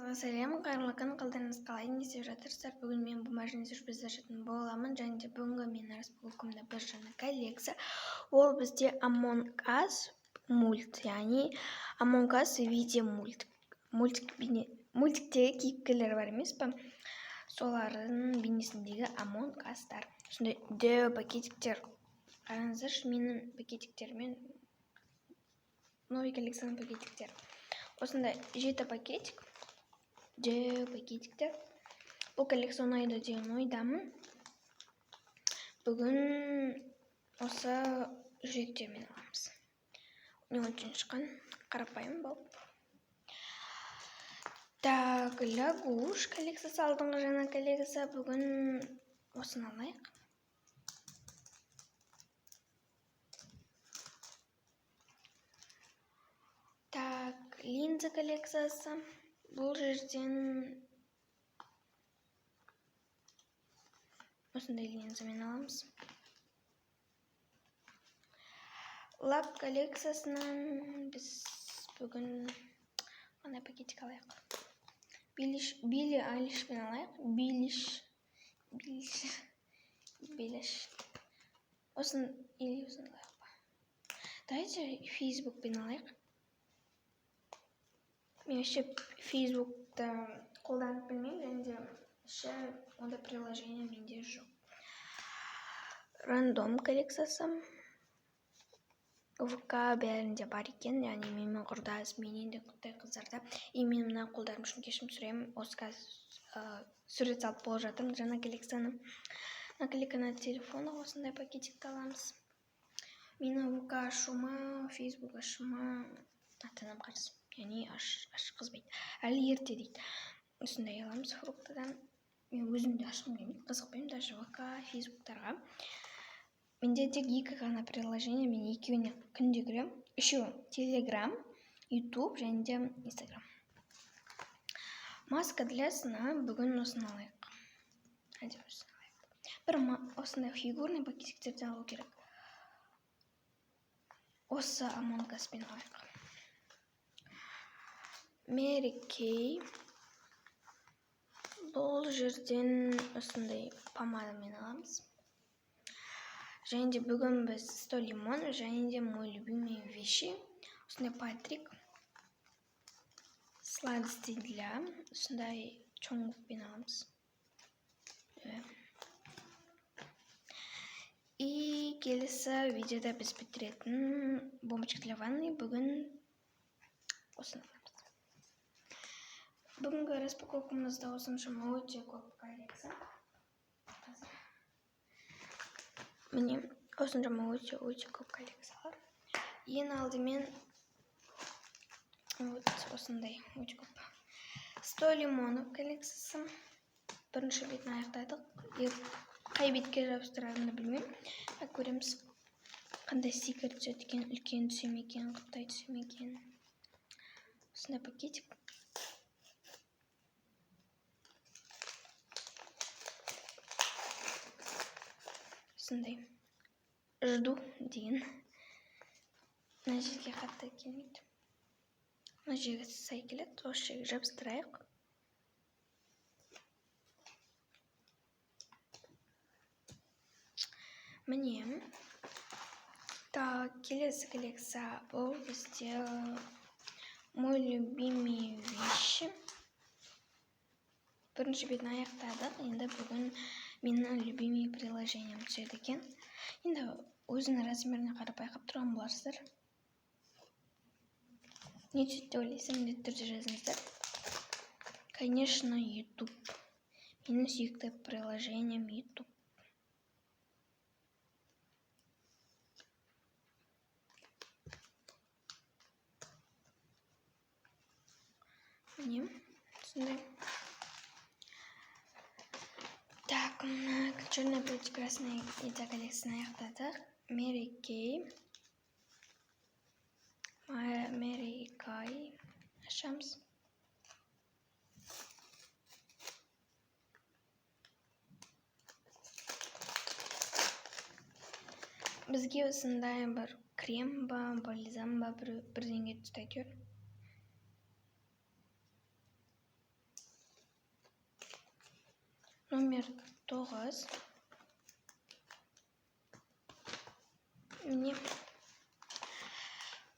Барлығыңызға сәлем, қайырлы күн, қалдарыңыз қалай, не істеп жатырсыздар? Бүгін мен бумажный жүргізіп жататын боламын, және де бүгінгі менің распаковкамда бір жаңа коллекция. Ол бізде Among Us мульт, яғни Among Us видео мультиктегі кейіпкерлер бар емес па? Солардың бейнесіндегі Among Us'тар. Сондай дөу пакетиктер. Қараңыздаршы, менің пакетиктермен новый коллекцияның пакетиктер. Осындай 7 пакетик. Дөу пакетиктер. Бұл коллекция ұнайды деген ойдамын. Бүгін осы жүректермен аламыз. Не очень шыққан, қарапайым болып. Так, Лагуш коллекциясы, алдыңғы жаңа коллекция. Бүгін осыны алайық. Так, линза коллекциясы. Бұл жерден осындай линзамен аламыз. Лак коллекциясынан біз бүгін қандай пакетик алайық? Билли Айлишпен алайық. Билиш. Осын алайық па? Давайте Фейсбукпен алайық. Мен вообще Фейсбукты қолданып білмеймін, және де онда приложение менде жоқ. Рандом коллекциясы. ВК бәрінде бар екен, яғни менімен құрдас, менен де құттай қыздарда. И мен мына қолдарым үшін кешірім сұраймын. Осы қазір сурет салып болып жатырмын жаңа коллекцияны. Наклейка телефоны, осындай пакетикті аламыз. Мені ВК ашуыма, Фейсбук ашуыма ата-анам қарсы. Яғни ашық қызбайды. Әлі ерте дейді. Осындай аламыз фруктыдан. Мен өзімде ашқым келмейді, қызықпаймын даже ВК, Фейсбуктарға. Менде тек 2 ғана приложение, мен 2-іне күнде кіремін. 3-і Телеграм, Ютуб және де Инстаграм. Маска для сна бүгін осыны алайық. Бір осындай фигурный пакетиктерді алу керек. Осы Among Us'пен алайық. Mary Kay. Бұл жерден осындай помадамен аламыз. Және де бүгін біз 100 лимон, және де мой любимый вещи. Осындай Патрик. Сладости для. Осындай чоңбукпен аламыз. И келесі видеода біз бітіретін бомбочка для ванны. Бүгін осыны аламыз. Бүгінгі распаковкамызда осыншама өте көп коллекция. Міне осыншама өте көп коллекциялар. Ең алдымен осындай өте көп. 100 лимонов коллекциясы. Бірінші бетін аяқтадық. Қай бетке жабыстыратынымды білмеймін. Көреміз, қандай стикер түседі екен, үлкен түсе ме екен, құттай түсе ме екен. Осындай пакетик. Осындай жду деген. Мына жерге қатты келмейді. Мына жерге сай келеді, осы жерге жабыстырайық. Міне. Так, келесі коллекция. Бұл бізде мой любимый вещи. Бірінші бетін аяқтадық. Енді бүгін менің любимый приложением түседі екен. Енді өзінің размеріне қарап байқап тұрған боларсыздар. Не түседі деп ойлайсың, міндетті түрде жазыңыздар. Конечно, YouTube. Менің сүйікті приложением YouTube. Міне, түсінді. Так, черная прекрасная еда коллекцияны аяқтадық. Mary Kay. Mary Kay. Ашамыз. Бізге осындай бір крем ба, бальзам ба, бірдеңе түсті әйтеуір. Номер 9. Міне.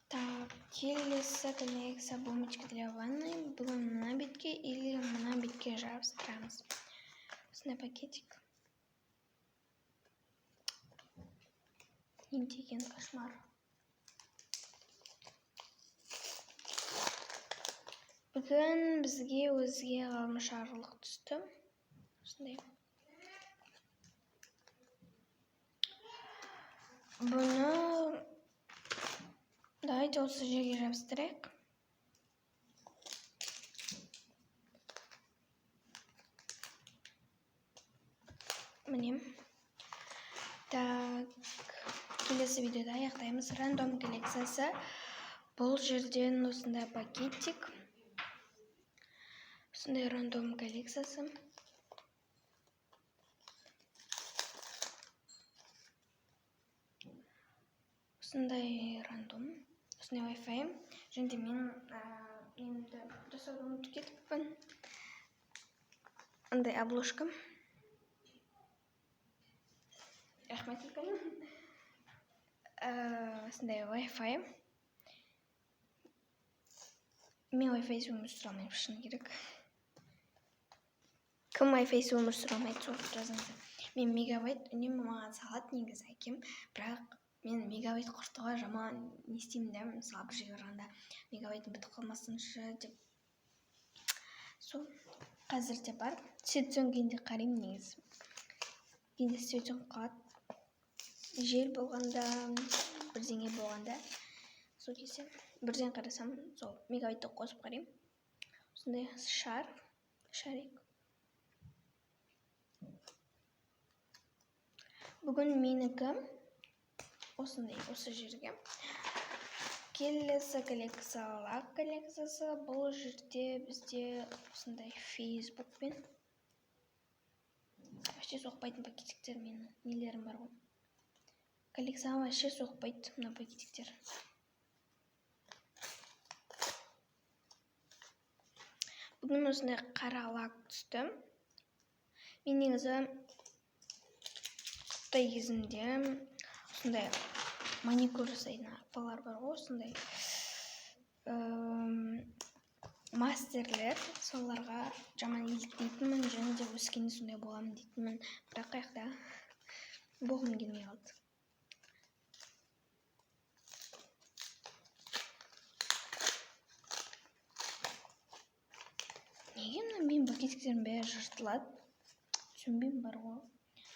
Так, келесі коллекция бомбочка для ванны. Бүгін мына бетке или мына бетке жабыстырамыз. Осындай пакетик. Не деген кошмар. Бүгін бізге өзге ғаламшарлық түсті. Осындай. Бұны давайте осы жерге жабыстырайық. Міне. Так, келесі видеода аяқтаймыз. Рандом коллекциясы. Бұл жерден осындай пакетик. Осындай рандом коллекциясы. Осындай рандом. Осындай Wi-Fi. Және мен енді жасауды ұмытып кетіппін. Андай обложка. Рахмет үлкен. Осындай Wi-Fi. Мен Wi-Fi өмір сүре алмаймын, шыны керек. Кім Wi-Fi өмір сүре алмайды, соғып жазыңыздар. Мен мегабайт үнемі маған салады негізі әкем, бірақ мен мегабайт құртуға жаман не істеймін да, мысалы бір жерге барғанда мегабайтым бітіп қалмасыншы деп. Сол қазір де бар. Свет сөнгенде қараймын негізі. Енді свет сөніп қалады. Жел болғанда, бірдеңе болғанда, сол кезде бірден қарасам, сол мегабайтты қосып қараймын. Осындай шарик. Бүгін менікі осындай, осы жерге. Келесі коллекциялар коллекциясы. Бұл жерде бізде осындай фейсбукпен. Вообще соқпайтын пакетиктер менің нелерім бар ғой. Коллекцияға вообще соқпайды мына пакетиктер. Бүгін осындай қара лак түсті. Мен негізі Қытай кезімде осындай маникюр жасайтын апалар бар ғой, осындай мастерлер, соларға жаман еліктейтінмін, және де өскенде сондай боламын дейтінмін, бірақ қаяқта болғым келмей қалды. Неге мен пакетиктердің бәрі жыртылады? Түсінбеймін бар ғой.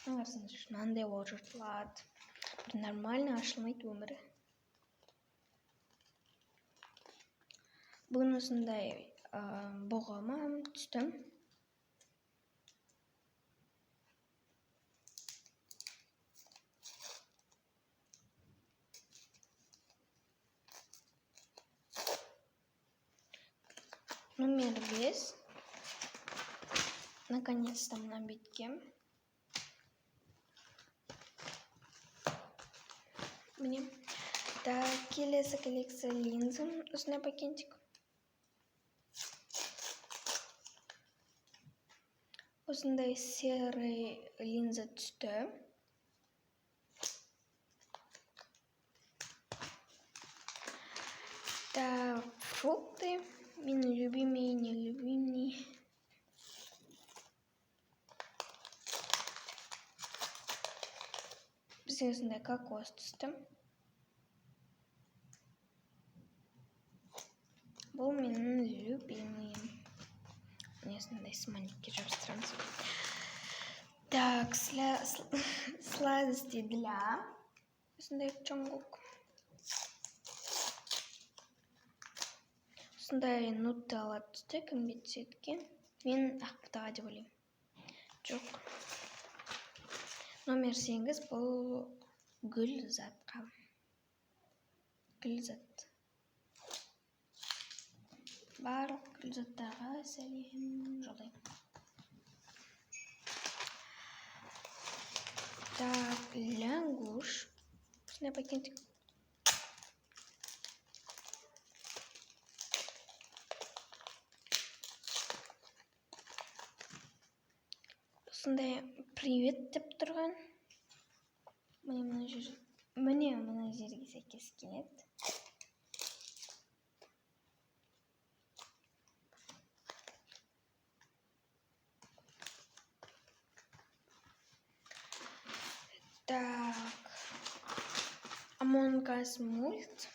Қарасаңыздар, мынандай ол жыртылады. Бір нормально ашылмайды өмірі. Бүгін осындай боғама түсті. Номер 5. Наконец-то мына бетке. Міне. Так, келесі коллекция линзы. Осындай пакетик. Осындай серый линза түсті. Так, фрукты. Менің любимый, нелюбимый. Бізде осындай кокос түсті. Бұл менің любимый. Міне осындай смайликке жабыстырамыз. Так, сладости для. Осындай Чонгук. Осындай нутелла түсті, кімге түсеткен? Мен ақбұтаға деп ойлаймын. Жоқ. Номер 8 бұл гүлзатқа. Гүлзат. Барлық гүлзаттарға сәлем жолдаймын. Так, лянгуш. Осындай пакетик. осындай привет деп тұрған. Міне мына жерге сәйкес келеді. Так, Among Us мульт.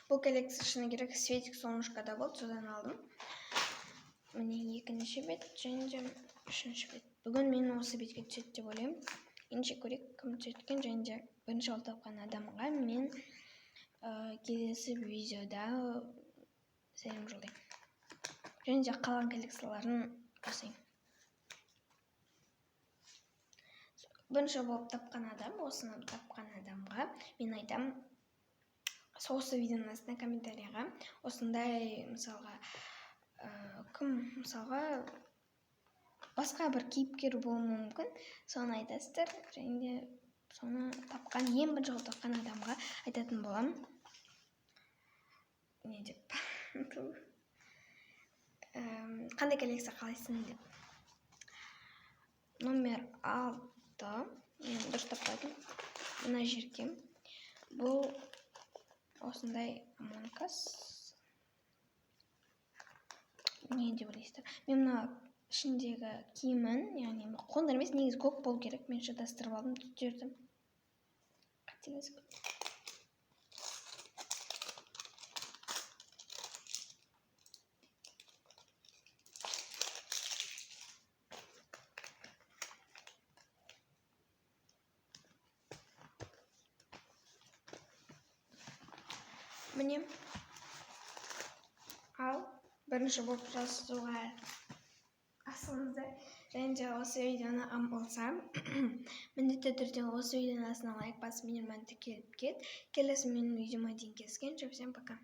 Бұл коллекция шыны керек Светик солнышкада болды, содан алдым. Міне екінші бет, және де үшінші бет. Бүгін мен осы бетке түседі деп ойлаймын. Енді көрейік кім түсеткен, және де бірінші болып тапқан адамға мен келесі видеода сәлем жолдаймын. Және де қалған коллекцияларын жасаймын. Бірінші болып тапқан адам, осыны тапқан адамға мен айтам, осы видеоның астына комментарияға осындай мысалға басқа бір кейіпкер болуы мүмкін, соны айтасыздар, және де соны тапқан ең бірінші болып тапқан адамға айтатын болам. Не деп? Қандай коллекция қалайсың деп. Номер 6, мен дұрыс таппадым. Мына жерге. Бұл осындай Among Us. Не деп ойлайсыздар? Мен мына ішіндегі киімін, яғни қоңыр емес, негізі көк болу керек. Мен шатастырып алдым, түттердім. Қателесіп. Міне. Ал бірінші болып жазуға асылыңыздар. Және де осы видеоны болса, міндетті түрде осы видеоның астына лайк басып, менің мәнті келіп кет. Келесі менің видеома дейін кездескенше, всем пока.